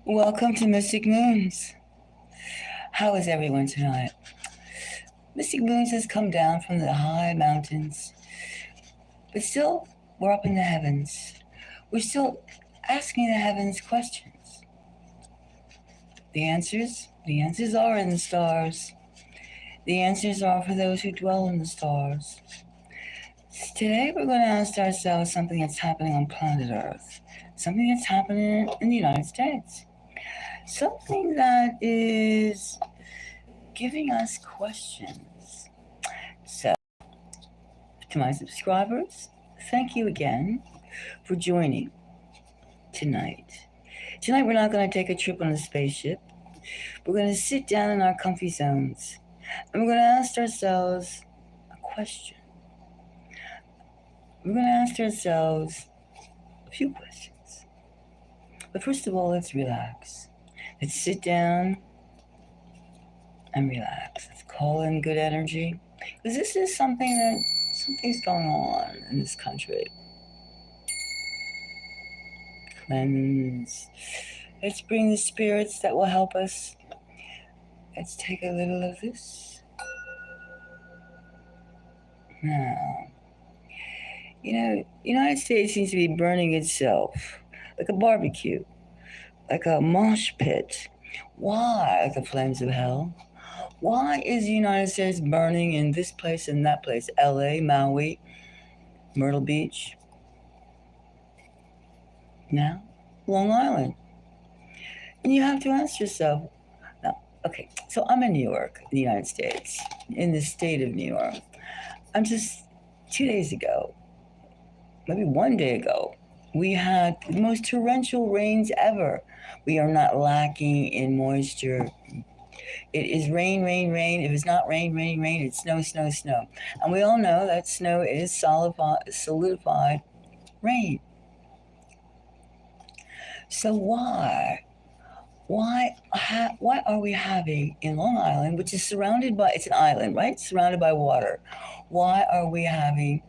Welcome to Mystic Moons. How is everyone tonight? Mystic Moons has come down from the high mountains, but still, we're up in the heavens. We're still asking the heavens questions. The answers are in the stars. The answers are for those who dwell in the stars. Today, we're going to ask ourselves something that's happening on planet Earth, something that's happening in the United States, something that is giving us questions. So, to my subscribers, thank you again for joining tonight. Tonight, we're not going to take a trip on a spaceship. We're going to sit down in our comfy zones and we're going to ask ourselves a question. We're going to ask ourselves a few questions. But first of all, let's relax. Let's sit down and relax. Let's call in good energy. Because this is something's going on in this country. Cleanse. Let's bring the spirits that will help us. Let's take a little of this. Now, United States seems to be burning itself like a barbecue, like a mosh pit. Why? Like the flames of hell. Why is the United States burning in this place and that place? LA, Maui, Myrtle Beach. Now, Long Island. And you have to ask yourself, okay, so I'm in New York, in the United States, in the state of New York. I'm just 2 days ago, maybe 1 day ago, we had the most torrential rains ever. We are not lacking in moisture. It is rain, rain, rain. If it's not rain, rain, rain, it's snow, snow, snow. And we all know that snow is solidified rain. So why are we having in Long Island, which is surrounded by, it's an island, right? Surrounded by water. Why are we having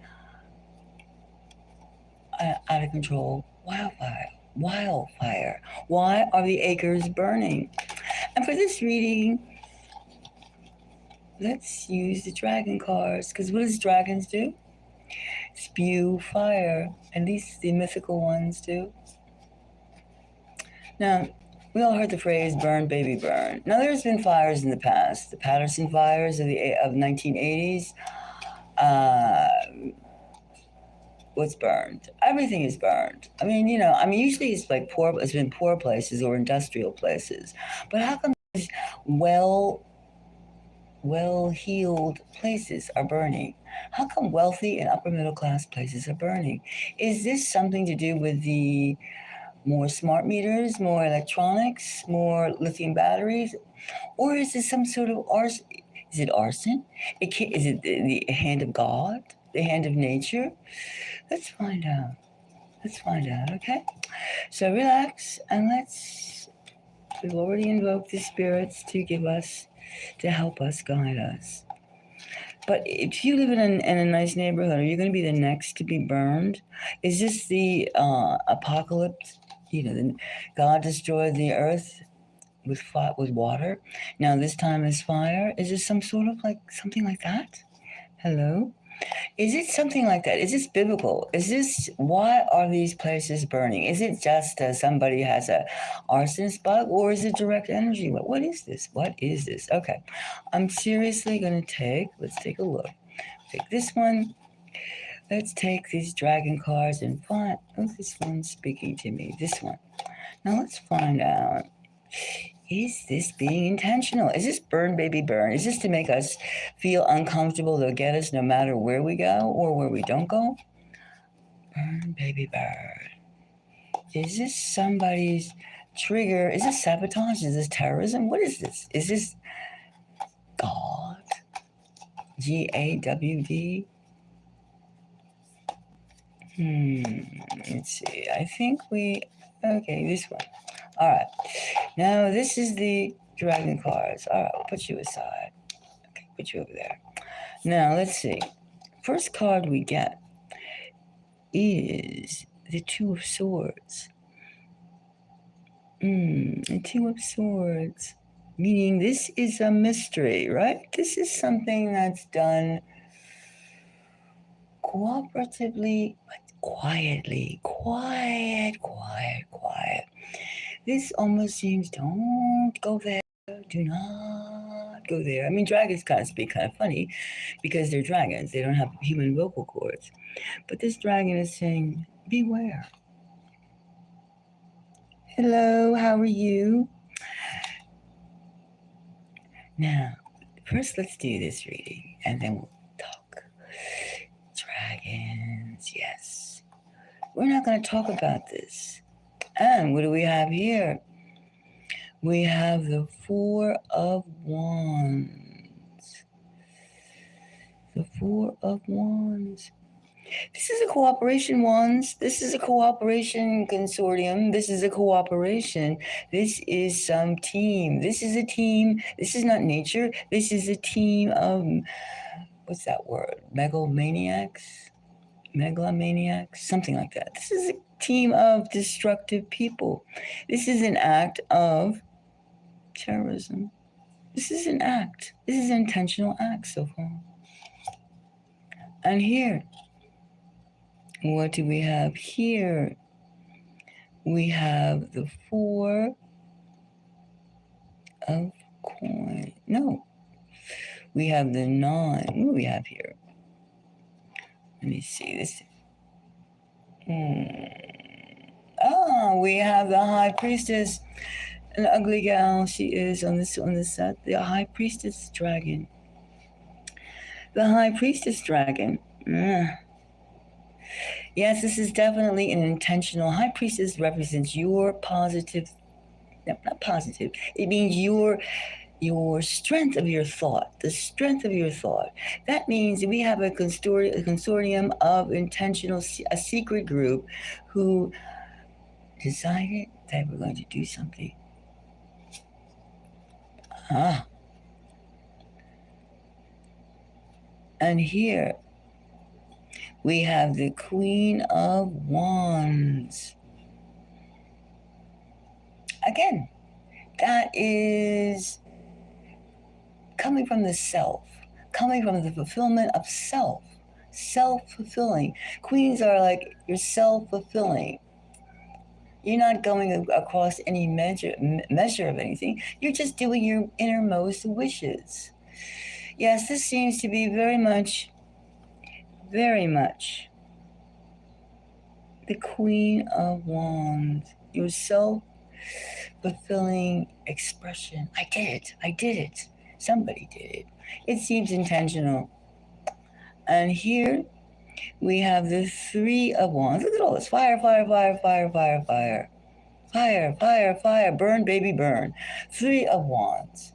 out of control wildfire? Why are the acres burning? And for this reading, let's use the dragon cards, because what does dragons do? Spew fire. At least the mythical ones do. Now, we all heard the phrase "burn, baby, burn." Now, there's been fires in the past. The Patterson fires of the 1980s. What's burned? Everything is burned. Usually it's been poor places or industrial places. But how come these well-heeled places are burning? How come wealthy and upper middle class places are burning? Is this something to do with the more smart meters, more electronics, more lithium batteries? Or is this some sort of arson? Is it arson? Is it the hand of God? The hand of nature? Let's find out. Okay? So relax and we've already invoked the spirits to help us, guide us. But if you live in a nice neighborhood, are you going to be the next to be burned? Is this the apocalypse? God destroyed the earth with water. Now this time is fire. Is this some sort of something like that? Hello? Is it something like that? Is this biblical? Why are these places burning? Is it just somebody has a arsonist bug, or is it direct energy? What is this? Okay, I'm seriously going to let's take a look. Take this one. Let's take these dragon cards and find, this one's speaking to me, this one. Now let's find out, is this being intentional? Is this burn, baby, burn? Is this to make us feel uncomfortable? They'll get us no matter where we go or where we don't go? Burn, baby, burn. Is this somebody's trigger? Is this sabotage? Is this terrorism? What is this? Is this God? GAWD? Let's see. I think okay, this one. All right. Now, this is the dragon cards. All right, I'll put you aside. Okay, put you over there. Now, let's see. First card we get is the Two of Swords. The Two of Swords, meaning this is a mystery, right? This is something that's done cooperatively, but quietly. Quiet. This almost seems, don't go there. Do not go there. I mean, dragons kind of speak kind of funny because they're dragons. They don't have human vocal cords. But this dragon is saying, beware. Hello, how are you? Now, first let's do this reading and then we'll talk. Dragons, yes. We're not going to talk about this. And what do we have here? We have the Four of Wands. The Four of Wands. This is a cooperation, Wands. This is a cooperation consortium. This is a cooperation. This is some team. This is a team. This is not nature. This is a team of, what's that word? Megalomaniacs, something like that. This is a team of destructive people. This is an act of terrorism. This is an act. This is an intentional act so far. And here, what do we have here? We have the Four of Coins. No. We have the Nine. What do we have here? Let me see this. We have the High Priestess. An ugly gal she is on this set. The High Priestess dragon. The High Priestess dragon. Yes, this is definitely an intentional. High Priestess represents your positive, no, not positive. It means your strength of your thought, the strength of your thought. That means we have a consortium of intentional, a secret group who decided that we're going to do something. And here we have the Queen of Wands. Again, that is coming from the self, coming from the fulfillment of self, self-fulfilling. Queens are like you're self-fulfilling. You're not going across any measure of anything. You're just doing your innermost wishes. Yes, this seems to be very much the Queen of Wands. Your self-fulfilling expression. I did it. Somebody did it. It seems intentional. And here we have the Three of Wands. Look at all this. Fire. Fire. Burn, baby, burn. Three of Wands.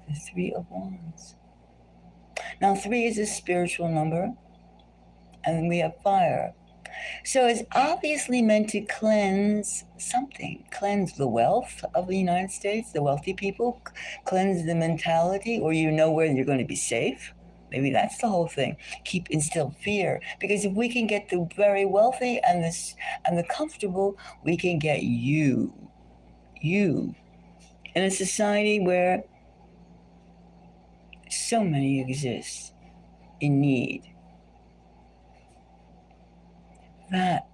The Three of Wands. Now, 3 is a spiritual number. And we have fire. So it's obviously meant to cleanse something. Cleanse the wealth of the United States, the wealthy people. Cleanse the mentality, or you know where you're going to be safe. Maybe that's the whole thing. Instill fear. Because if we can get the very wealthy and the comfortable, we can get you. In a society where so many exist in need, that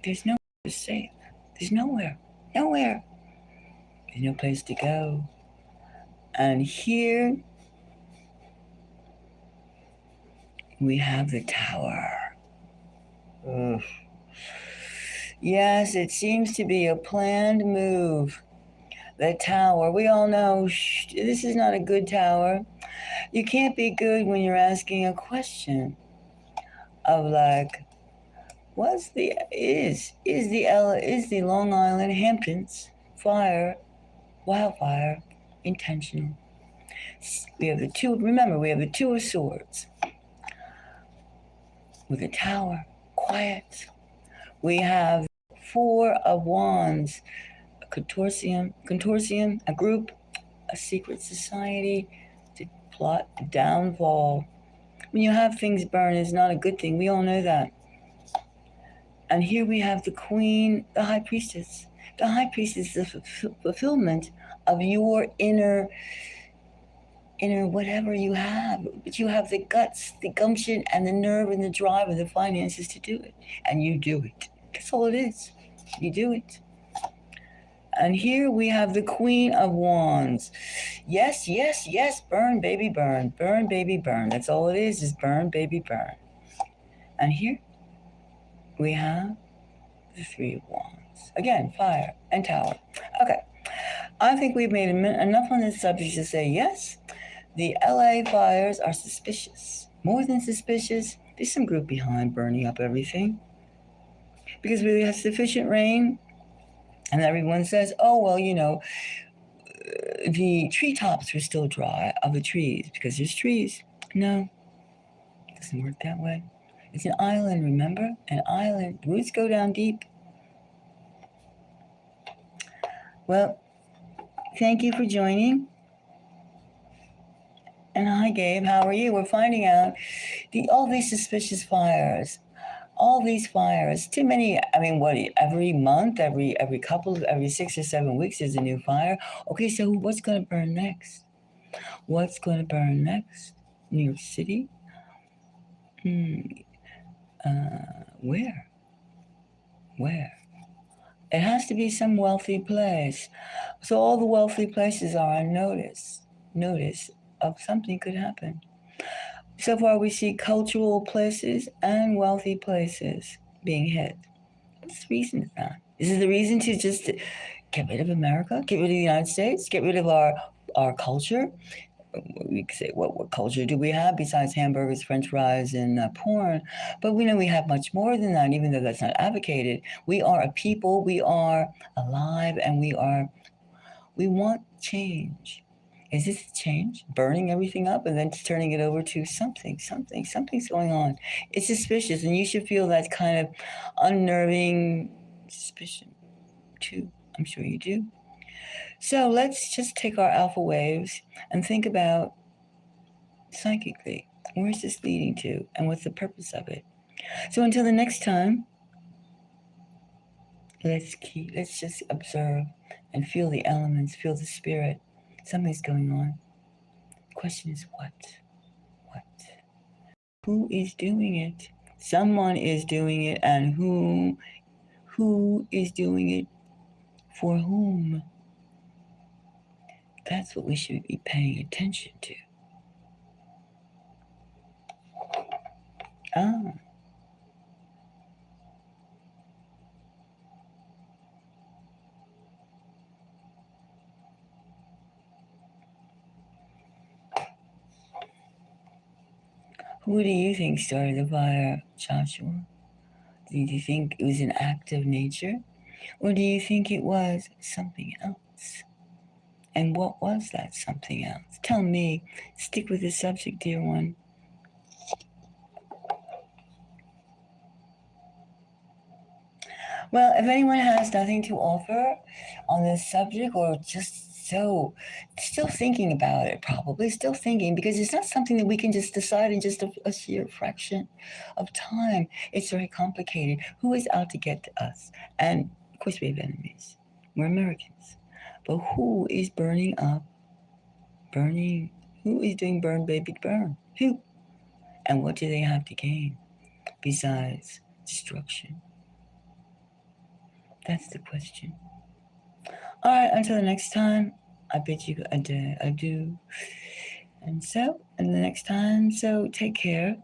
there's nowhere to safe. There's nowhere. There's no place to go. And here we have the Tower. Ugh. Yes, it seems to be a planned move. The Tower. We all know this is not a good tower. You can't be good when you're asking a question of like, is the Long Island Hamptons wildfire intentional? We have the Two of Swords with the Tower, quiet. We have Four of Wands, a consortium, a group, a secret society to plot a downfall. When you have things burn, it's not a good thing. We all know that. And here we have the Queen, the High Priestess. The high priest is the fulfillment of your inner whatever you have, but you have the guts, the gumption, and the nerve, and the drive, and the finances to do it, and you do it. That's all it is. You do it. And here we have the Queen of Wands. Yes, yes, yes. Burn, baby, burn. Burn, baby, burn. That's all it is burn, baby, burn. And here we have the Three of Wands. Again, fire and tower. Okay. I think we've made enough on this subject to say yes, the LA fires are suspicious. More than suspicious, there's some group behind burning up everything. Because we have sufficient rain, and everyone says, oh, well, the treetops are still dry of the trees because there's trees. No, it doesn't work that way. It's an island, remember? An island. Roots go down deep. Well, thank you for joining. And hi, Gabe. How are you? We're finding out all these suspicious fires. All these fires, too many. I mean, what? Every month, every 6 or 7 weeks, there's a new fire. Okay, so what's going to burn next? What's going to burn next? New York City? Where? Where? It has to be some wealthy place. So all the wealthy places are on notice of something could happen. So far, we see cultural places and wealthy places being hit. What's the reason for that? Is it the reason to just get rid of America? Get rid of the United States? Get rid of our culture? We could say, what culture do we have besides hamburgers, French fries, and porn? But we know we have much more than that, even though that's not advocated. We are a people, we are alive, and we want change. Is this change? Burning everything up and then turning it over to something's going on. It's suspicious, and you should feel that kind of unnerving suspicion too. I'm sure you do. So let's just take our alpha waves and think about psychically, where is this leading to and what's the purpose of it? So until the next time, let's just observe and feel the elements, feel the spirit. Something's going on. The question is what? What? Who is doing it? Someone is doing it, and who is doing it for whom? That's what we should be paying attention to. Who do you think started the fire, Joshua? Do you think it was an act of nature? Or do you think it was something else? And what was that something else? Tell me. Stick with the subject, dear one. Well, if anyone has nothing to offer on this subject, or just still thinking about it, probably still thinking, because it's not something that we can just decide in just a sheer fraction of time. It's very complicated. Who is out to get to us? And of course we have enemies. We're Americans. But who is burning up? Burning? Who is doing burn, baby, burn? Who? And what do they have to gain besides destruction? That's the question. All right, until the next time, I bid you adieu. And the next time, so take care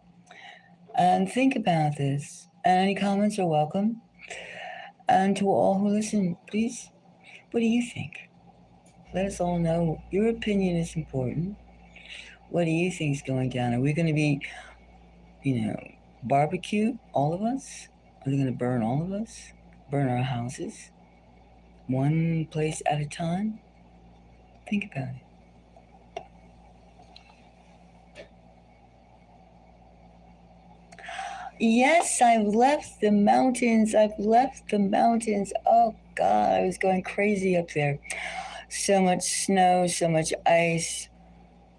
and think about this. And any comments are welcome. And to all who listen, please, what do you think? Let us all know. Your opinion is important. What do you think is going down? Are we going to be, barbecue, all of us? Are they going to burn all of us? Burn our houses? One place at a time? Think about it. Yes, I've left the mountains. Oh, God, I was going crazy up there. So much snow, so much ice.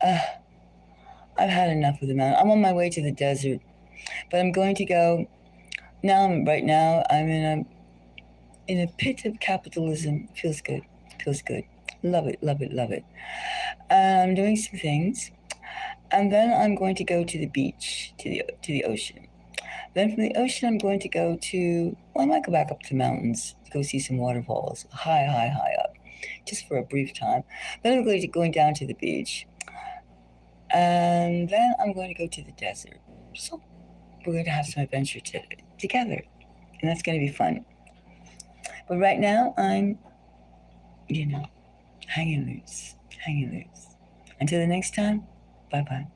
I've had enough of the mountain. I'm on my way to the desert, but I'm going to go. I'm in in a pit of capitalism feels good. Feels good. Love it, love it, love it. I'm doing some things, and then I'm going to go to the beach, to the ocean. Then from the ocean, I'm going to go to. Well, I might go back up to the mountains to go see some waterfalls, high, high, high up, just for a brief time. Then I'm going down to the beach, and then I'm going to go to the desert. So we're going to have some adventure together, and that's going to be fun. But right now, I'm, hanging loose, hanging loose. Until the next time, bye bye.